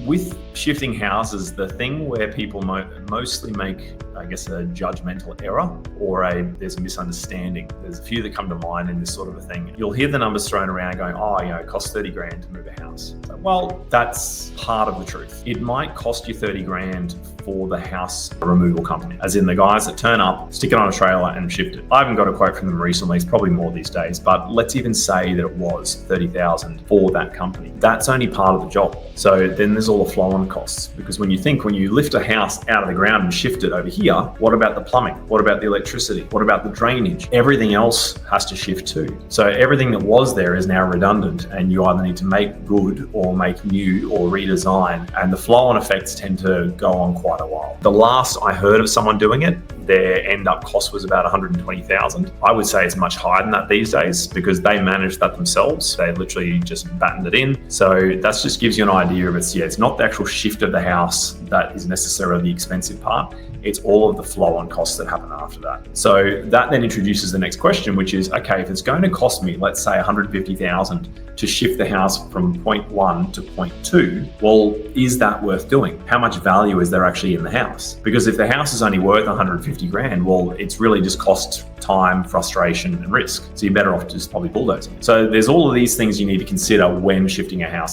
with shifting houses, the thing where people mostly make, I guess, a judgmental error or there's a misunderstanding. There's a few that come to mind in this sort of a thing. You'll hear the numbers thrown around going, oh, it costs 30 grand to move a house. So, well, that's part of the truth. It might cost you 30 grand for the house removal company, as in the guys that turn up, stick it on a trailer and shift it. I haven't got a quote from them recently, it's probably more these days, but let's even say that it was 30,000 for that company. That's only part of the job. So then there's all the flow-on costs, because when you lift a house out of the ground and shift it over here, what about the plumbing? What about the electricity? What about the drainage? Everything else has to shift too. So everything that was there is now redundant, and you either need to make good or make new or redesign, and the flow-on effects tend to go on quite a while. The last I heard of someone doing it, their end up cost was about 120,000. I would say it's much higher than that these days, because they managed that themselves. They literally just battened it in. So that just gives you an idea of it's not the actual shift of the house that is necessarily the expensive part. It's all of the flow-on costs that happen after that. So that then introduces the next question, which is, okay, if it's going to cost me, let's say 150,000 to shift the house from point 1 to point 2, well, is that worth doing? How much value is there actually in the house? Because if the house is only worth 150 grand, well, it's really just cost time, frustration, and risk. So you're better off just probably bulldozing. So there's all of these things you need to consider when shifting a house.